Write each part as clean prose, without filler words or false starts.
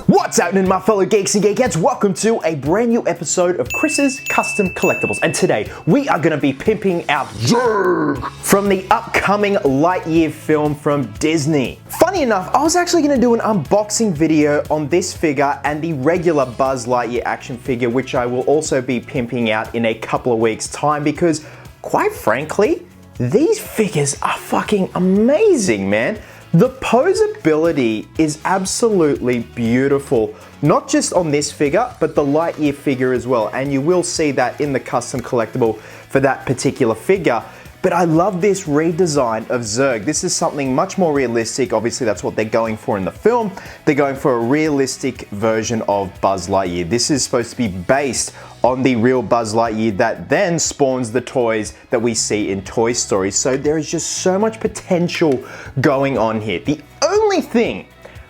What's happening, my fellow geeks and geekettes? Welcome to a brand new episode of Chris's Custom Collectibles, and today we are going to be pimping out Zurg from the upcoming Lightyear film from Disney. Funny enough, I was actually going to do an unboxing video on this figure and the regular Buzz Lightyear action figure, which I will also be pimping out in a couple of weeks' time because, quite frankly, these figures are fucking amazing, man. The posability is absolutely beautiful, not just on this figure, but the Lightyear figure as well, and you will see that in the custom collectible for that particular figure. But I love this redesign of Zurg. This is something much more realistic. Obviously, that's what they're going for in the film. They're going for a realistic version of Buzz Lightyear. This is supposed to be based on the real Buzz Lightyear that then spawns the toys that we see in Toy Story. So there is just so much potential going on here. The only thing,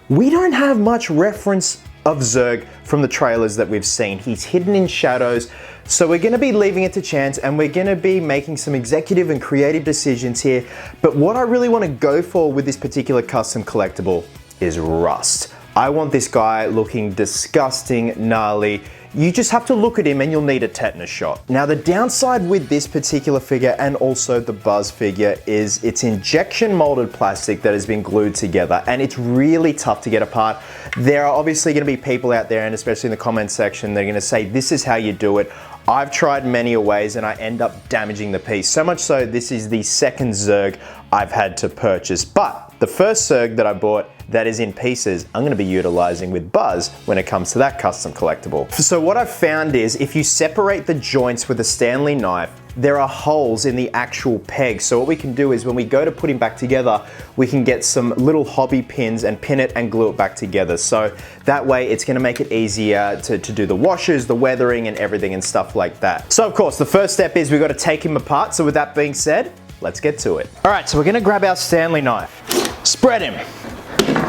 we don't have much reference of Zurg from the trailers that we've seen. He's hidden in shadows. So we're gonna be leaving it to chance, and we're gonna be making some executive and creative decisions here. But what I really wanna go for with this particular custom collectible is rust. I want this guy looking disgusting, gnarly. You just have to look at him and you'll need a tetanus shot. Now the downside with this particular figure and also the Buzz figure is it's injection molded plastic that has been glued together, and it's really tough to get apart. There are obviously gonna be people out there, and especially in the comment section, they're gonna say, this is how you do it. I've tried many a ways and I end up damaging the piece. So much so, this is the second Zurg I've had to purchase. But the first Zurg that I bought that is in pieces, I'm gonna be utilizing with Buzz when it comes to that custom collectible. So what I've found is if you separate the joints with a Stanley knife, there are holes in the actual peg. So what we can do is when we go to put him back together, we can get some little hobby pins and pin it and glue it back together. So that way it's gonna make it easier to do the washes, the weathering and everything and stuff like that. So of course, the first step is we've got to take him apart. So with that being said, let's get to it. All right, so we're gonna grab our Stanley knife, spread him,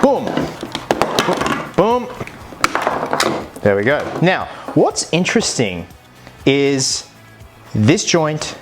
boom, boom. There we go. Now, what's interesting is this joint,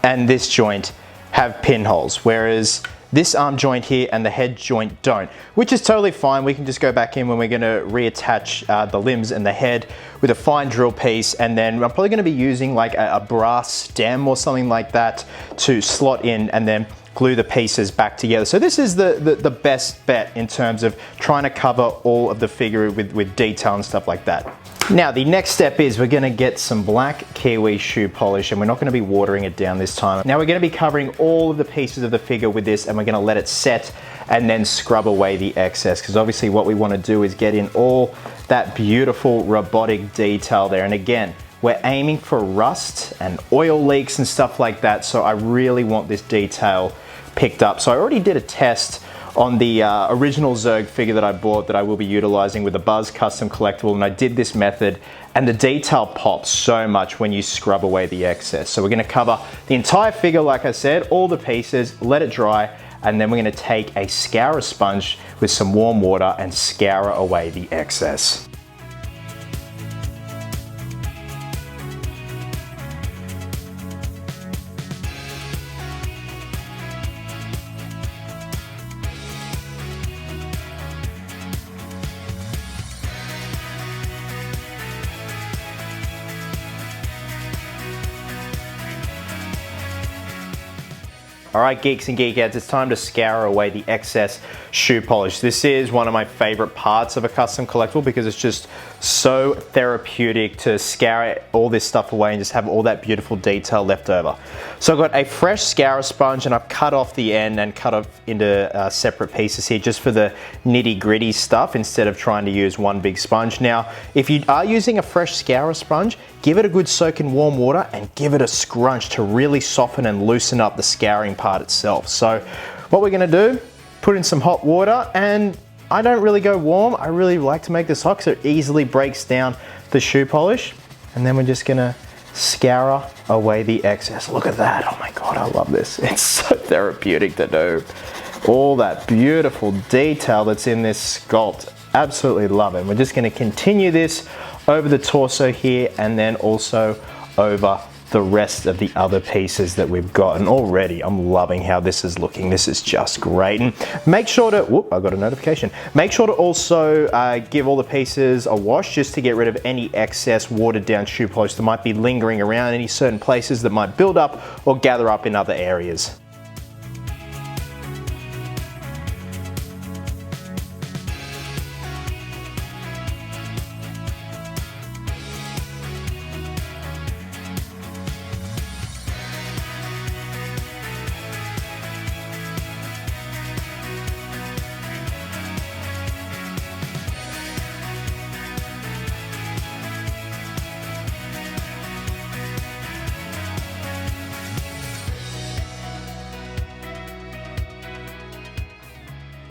and this joint have pinholes, whereas this arm joint here and the head joint don't, which is totally fine. We can just go back in when we're gonna reattach the limbs and the head with a fine drill piece, and then I'm probably gonna be using like a brass stem or something like that to slot in and then glue the pieces back together. So this is the best bet in terms of trying to cover all of the figure with detail and stuff like that. Now the next step is we're gonna get some black kiwi shoe polish, and we're not gonna be watering it down this time. Now we're gonna be covering all of the pieces of the figure with this, and we're gonna let it set and then scrub away the excess, because obviously what we wanna do is get in all that beautiful robotic detail there. And again, we're aiming for rust and oil leaks and stuff like that, so I really want this detail picked up. So I already did a test on the original Zurg figure that I bought that I will be utilizing with the Buzz custom collectible, and I did this method, and the detail pops so much when you scrub away the excess. So we're gonna cover the entire figure, like I said, all the pieces, let it dry, and then we're gonna take a Scour sponge with some warm water and scour away the excess. All right, geeks and geekettes, it's time to scour away the excess shoe polish. This is one of my favorite parts of a custom collectible because it's just so therapeutic to scour all this stuff away and just have all that beautiful detail left over. So I've got a fresh Scour sponge, and I've cut off the end and cut off into separate pieces here just for the nitty gritty stuff instead of trying to use one big sponge. Now, if you are using a fresh Scour sponge, give it a good soak in warm water and give it a scrunch to really soften and loosen up the scouring part itself. So what we're gonna do, put in some hot water, and I don't really go warm. I really like to make this hot because it easily breaks down the shoe polish. And then we're just gonna scour away the excess. Look at that, oh my God, I love this. It's so therapeutic to do. All that beautiful detail that's in this sculpt, absolutely love it. And we're just gonna continue this over the torso here and then also over the rest of the other pieces that we've got. And already I'm loving how this is looking. This is just great. And make sure to, whoop, I got a notification. Make sure to also give all the pieces a wash just to get rid of any excess watered down shoe polish that might be lingering around any certain places that might build up or gather up in other areas.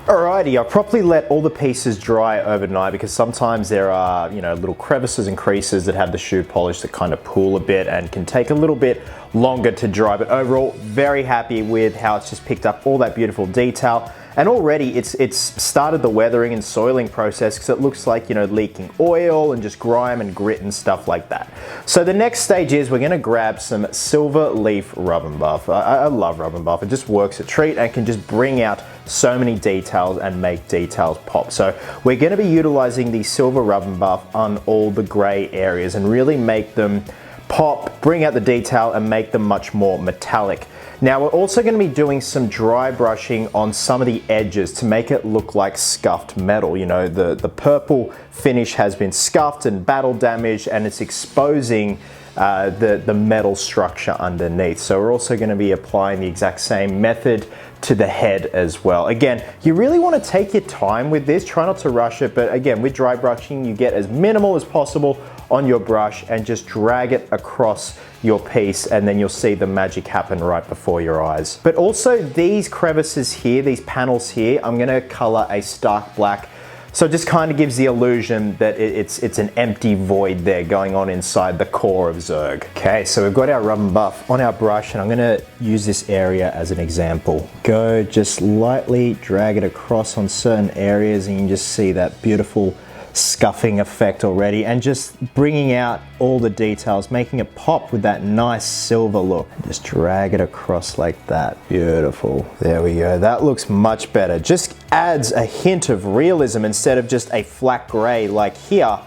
Alrighty, I've properly let all the pieces dry overnight because sometimes there are, little crevices and creases that have the shoe polish that kind of pool a bit and can take a little bit longer to dry. But overall, very happy with how it's just picked up all that beautiful detail. And already it's started the weathering and soiling process because it looks like, leaking oil and just grime and grit and stuff like that. So the next stage is we're gonna grab some silver leaf rub and buff. I love rub and buff. It just works a treat and can just bring out so many details and make details pop. So we're gonna be utilizing the silver rub and buff on all the gray areas and really make them pop, bring out the detail and make them much more metallic. Now we're also going to be doing some dry brushing on some of the edges to make it look like scuffed metal. The purple finish has been scuffed and battle damaged and it's exposing the metal structure underneath. So we're also going to be applying the exact same method to the head as well. Again, you really want to take your time with this, try not to rush it, but again, with dry brushing, you get as minimal as possible on your brush and just drag it across your piece and then you'll see the magic happen right before your eyes. But also these crevices here, these panels here, I'm gonna color a stark black. So it just kind of gives the illusion that it's an empty void there going on inside the core of Zurg. Okay, so we've got our rub and buff on our brush and I'm gonna use this area as an example. Go just lightly drag it across on certain areas and you can just see that beautiful scuffing effect already and just bringing out all the details, making it pop with that nice silver look. Just drag it across like that. Beautiful. There we go. That looks much better. Just adds a hint of realism instead of just a flat gray like here.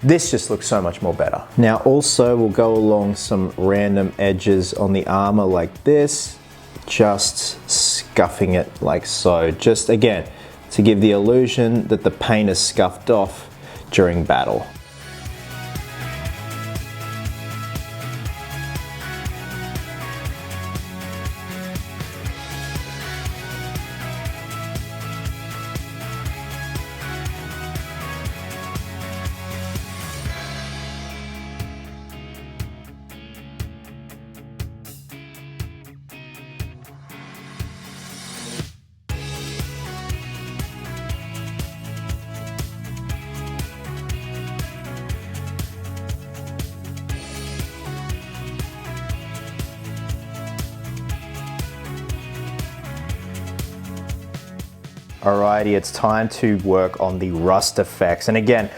This just looks so much more better. Now also we'll go along some random edges on the armor like this, just scuffing it like so. Just again, to give the illusion that the paint is scuffed off during battle. Alrighty, it's time to work on the rust effects. And again,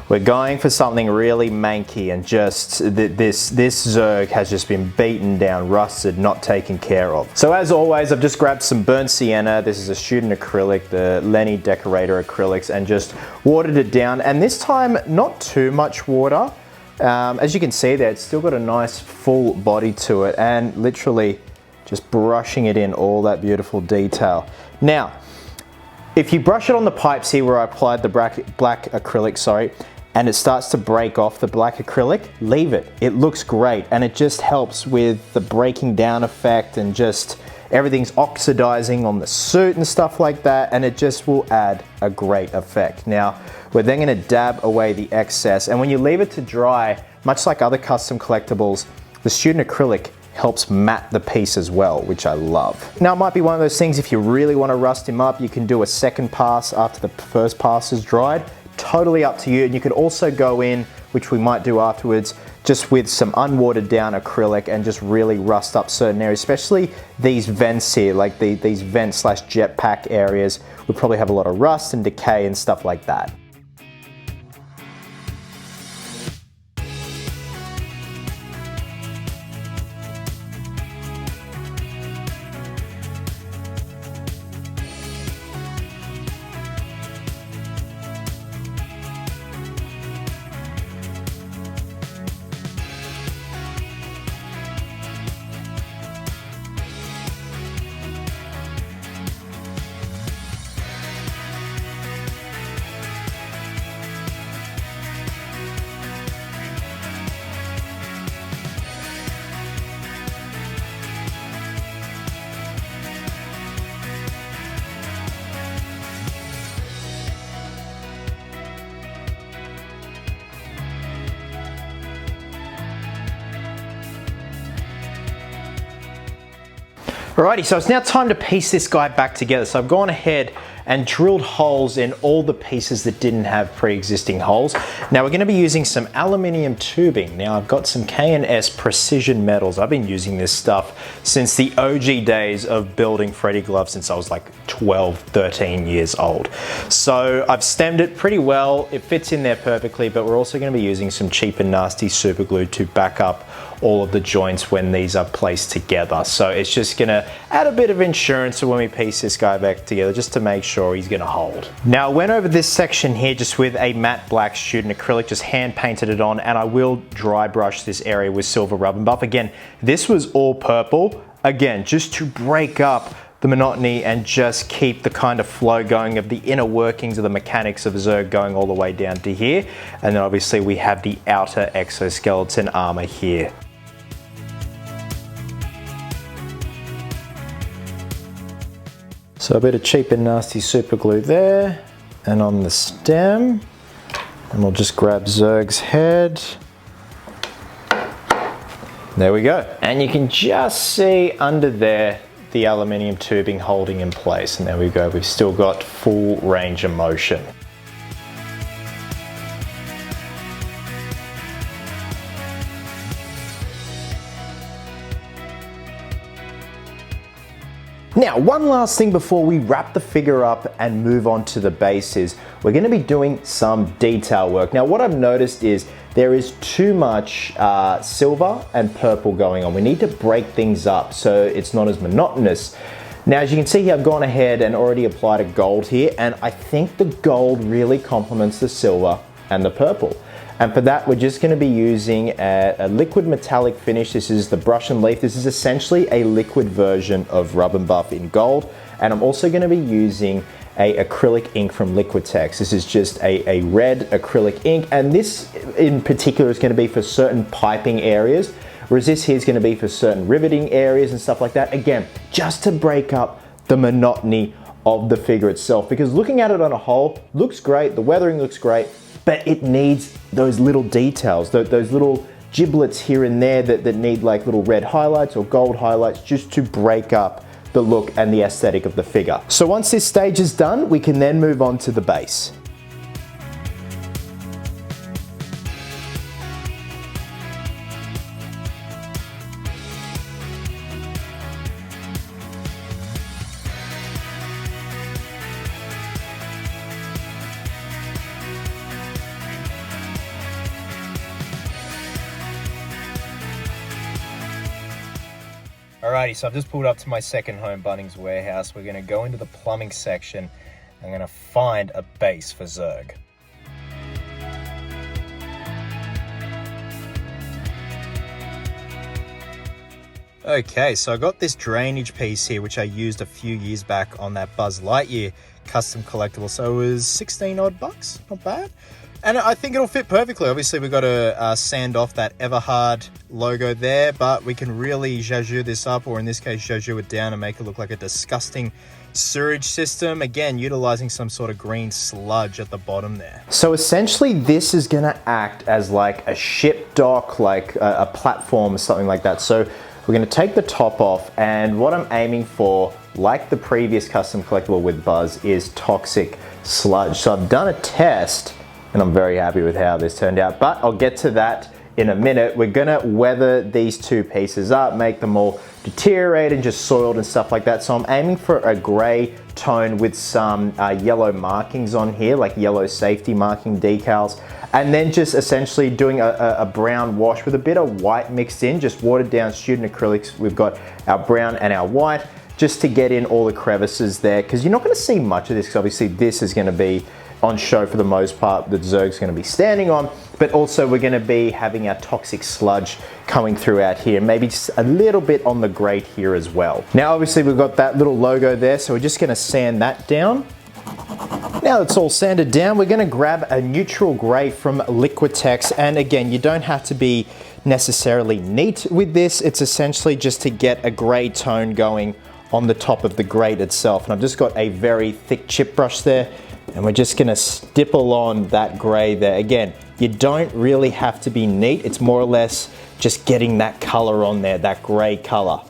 we're going for something really manky and just this Zurg has just been beaten down, rusted, not taken care of. So as always, I've just grabbed some burnt sienna. This is a student acrylic, the Lenny Decorator acrylics, and just watered it down. And this time, not too much water. As you can see there, it's still got a nice full body to it and literally just brushing it in all that beautiful detail. Now, if you brush it on the pipes here where I applied the black acrylic, and it starts to break off the black acrylic, leave it. It looks great and it just helps with the breaking down effect and just everything's oxidizing on the suit and stuff like that, and it just will add a great effect. Now, we're then gonna dab away the excess, and when you leave it to dry, much like other custom collectibles, the student acrylic helps matte the piece as well, which I love. Now it might be one of those things, if you really want to rust him up, you can do a second pass after the first pass is dried. Totally up to you. And you could also go in, which we might do afterwards, just with some unwatered down acrylic and just really rust up certain areas, especially these vents here, like these vent slash jetpack areas would probably have a lot of rust and decay and stuff like that. Alrighty, so it's now time to piece this guy back together. So I've gone ahead and drilled holes in all the pieces that didn't have pre-existing holes. Now we're going to be using some aluminium tubing. Now I've got some K&S precision metals. I've been using this stuff since the OG days of building Freddy gloves since I was like 12, 13 years old. So I've stemmed it pretty well. It fits in there perfectly, but we're also going to be using some cheap and nasty super glue to back up all of the joints when these are placed together. So it's just gonna add a bit of insurance when we piece this guy back together, just to make sure he's gonna hold. Now I went over this section here just with a matte black student acrylic, just hand painted it on, and I will dry brush this area with silver rub and buff. Again, this was all purple, again, just to break up the monotony and just keep the kind of flow going of the inner workings of the mechanics of Zurg going all the way down to here. And then obviously we have the outer exoskeleton armor here. So a bit of cheap and nasty super glue there and on the stem, and we'll just grab Zurg's head. There we go. And you can just see under there the aluminium tubing holding in place, and there we go, we've still got full range of motion. Now, one last thing before we wrap the figure up and move on to the base is we're going to be doing some detail work. Now, what I've noticed is there is too much silver and purple going on. We need to break things up so it's not as monotonous. Now, as you can see here, I've gone ahead and already applied a gold here, and I think the gold really complements the silver and the purple. And for that, we're just going to be using a liquid metallic finish. This is the brush and leaf. This is essentially a liquid version of rub and buff in gold. And I'm also going to be using a acrylic ink from Liquitex. This is just a red acrylic ink. And this in particular is going to be for certain piping areas, whereas this here is going to be for certain riveting areas and stuff like that. Again, just to break up the monotony of the figure itself, because looking at it on a whole, looks great, the weathering looks great, but it needs those little details, those little giblets here and there that need like little red highlights or gold highlights, just to break up the look and the aesthetic of the figure. So once this stage is done, we can then move on to the base. Alrighty, so I've just pulled up to my second home, Bunnings Warehouse. We're going to go into the plumbing section. I'm going to find a base for Zurg. Okay, so I got this drainage piece here, which I used a few years back on that Buzz Lightyear custom collectible. So it was 16 odd bucks, not bad. And I think it'll fit perfectly. Obviously, we've got to sand off that Everhard logo there, but we can really zhazhou this up, or in this case, zhazhou it down and make it look like a disgusting sewage system. Again, utilizing some sort of green sludge at the bottom there. So essentially, this is going to act as like a ship dock, like a platform or something like that. So we're going to take the top off, and what I'm aiming for, like the previous custom collectible with Buzz, is toxic sludge. So I've done a test, and I'm very happy with how this turned out, but I'll get to that in a minute. We're gonna weather these two pieces up, make them all deteriorate and just soiled and stuff like that. So I'm aiming for a gray tone with some yellow markings on here, like yellow safety marking decals, and then just essentially doing a brown wash with a bit of white mixed in, just watered down student acrylics. We've got our brown and our white, just to get in all the crevices there, because you're not gonna see much of this, because obviously this is gonna be on show for the most part that Zurg's going to be standing on, but also we're going to be having our toxic sludge coming throughout here, maybe just a little bit on the grate here as well. Now obviously we've got that little logo there, so we're just going to sand that down. Now it's all sanded down, we're going to grab a neutral grey from Liquitex, and again, you don't have to be necessarily neat with this, it's essentially just to get a grey tone going on the top of the grate itself. And I've just got a very thick chip brush there, and we're just gonna stipple on that gray there. Again, you don't really have to be neat. It's more or less just getting that color on there, that gray color.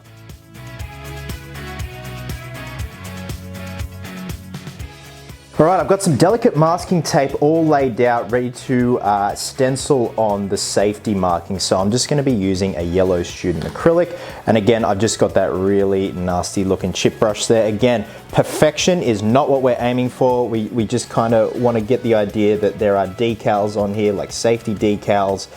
All right, I've got some delicate masking tape all laid out, ready to stencil on the safety marking. So I'm just gonna be using a yellow student acrylic. And again, I've just got that really nasty looking chip brush there. Again, perfection is not what we're aiming for. We just kind of want to get the idea that there are decals on here, like safety decals.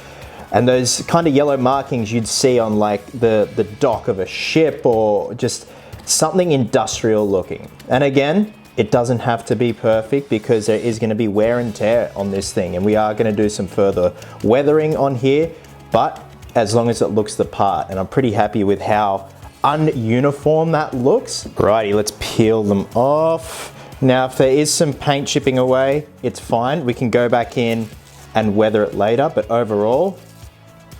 And those kind of yellow markings you'd see on like the dock of a ship or just something industrial looking. And again, it doesn't have to be perfect because there is going to be wear and tear on this thing, and we are going to do some further weathering on here, but as long as it looks the part, and I'm pretty happy with how ununiform that looks. Righty, let's peel them off. Now, if there is some paint chipping away, it's fine. We can go back in and weather it later, but overall,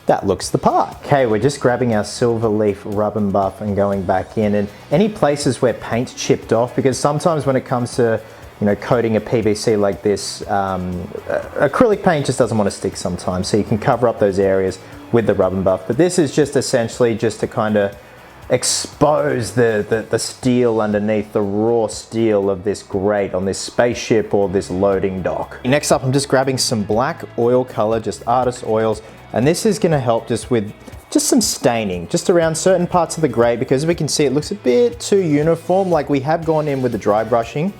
that looks the part. Okay, we're just grabbing our silver leaf rub and buff and going back in, and any places where paint's chipped off, because sometimes when it comes to, you know, coating a PVC like this, acrylic paint just doesn't want to stick sometimes, so you can cover up those areas with the rub and buff. But this is just essentially just to kind of expose the steel underneath, the raw steel of this grate on this spaceship or this loading dock. Next up, I'm just grabbing some black oil color, just artist oils, and this is going to help just with just some staining just around certain parts of the grate, because as we can see, it looks a bit too uniform. Like, we have gone in with the dry brushing,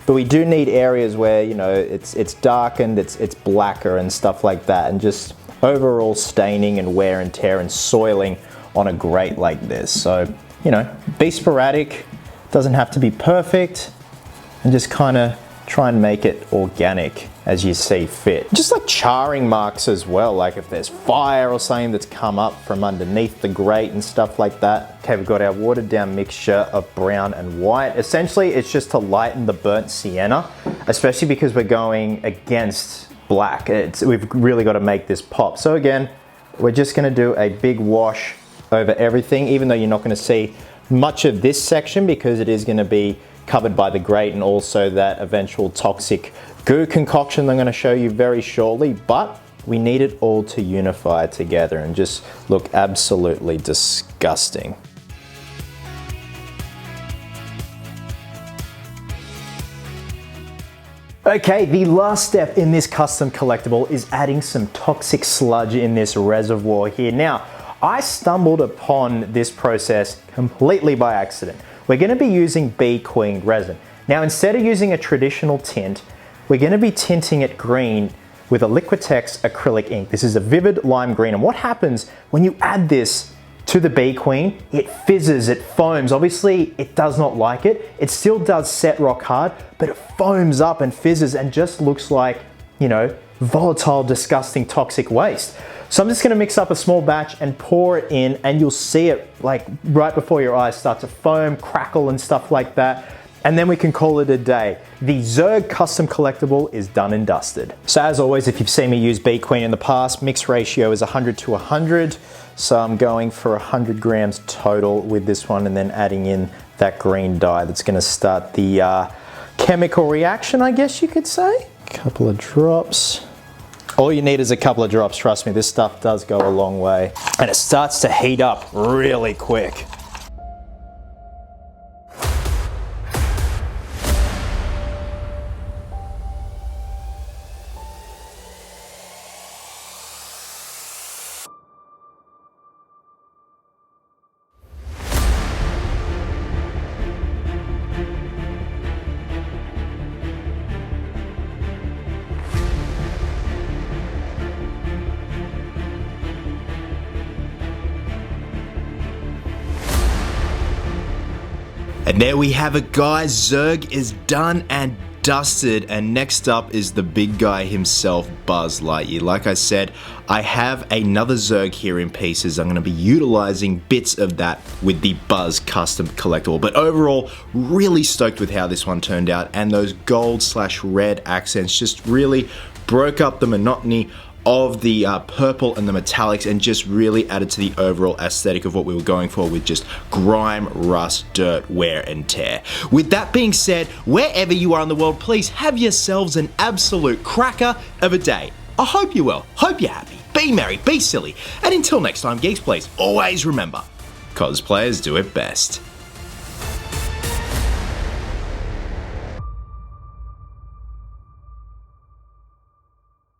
but we do need areas where, you know, it's darkened, it's blacker and stuff like that, and just overall staining and wear and tear and soiling on a grate like this. So, you know, be sporadic, doesn't have to be perfect, and just kind of try and make it organic as you see fit. Just like charring marks as well, like if there's fire or something that's come up from underneath the grate and stuff like that. Okay, we've got our watered down mixture of brown and white. Essentially, it's just to lighten the burnt sienna, especially because we're going against black. We've really got to make this pop. So again, we're just going to do a big wash over everything, even though you're not going to see much of this section because it is going to be covered by the grate and also that eventual toxic goo concoction I'm going to show you very shortly. But we need it all to unify together and just look absolutely disgusting. Okay, the last step in this custom collectible is adding some toxic sludge in this reservoir here. Now, I stumbled upon this process completely by accident. We're going to be using Bee Queen resin. Now, instead of using a traditional tint, we're going to be tinting it green with a Liquitex acrylic ink. This is a vivid lime green, and what happens when you add this to the Bee Queen, it fizzes, it foams. Obviously, it does not like it. It still does set rock hard, but it foams up and fizzes and just looks like, you know, volatile, disgusting, toxic waste. So I'm just going to mix up a small batch and pour it in, and you'll see it like right before your eyes start to foam, crackle and stuff like that. And then we can call it a day. The Zurg custom collectible is done and dusted. So as always, if you've seen me use Bee Queen in the past, mix ratio is 100 to 100. So I'm going for 100 grams total with this one, and then adding in that green dye that's going to start the chemical reaction, I guess you could say. A couple of drops. All you need is a couple of drops, trust me, this stuff does go a long way. And it starts to heat up really quick. And there we have it, guys. Zurg is done and dusted, and next up is the big guy himself, Buzz Lightyear. Like I said, I have another Zurg here in pieces. I'm going to be utilizing bits of that with the Buzz custom collectible, but overall, really stoked with how this one turned out, and those gold/red accents just really broke up the monotony of the purple and the metallics and just really added to the overall aesthetic of what we were going for with just grime, rust, dirt, wear and tear. With that being said, wherever you are in the world, please have yourselves an absolute cracker of a day. I hope you're well, hope you're happy, be merry, be silly, and until next time, Geeks, please always remember, cosplayers do it best.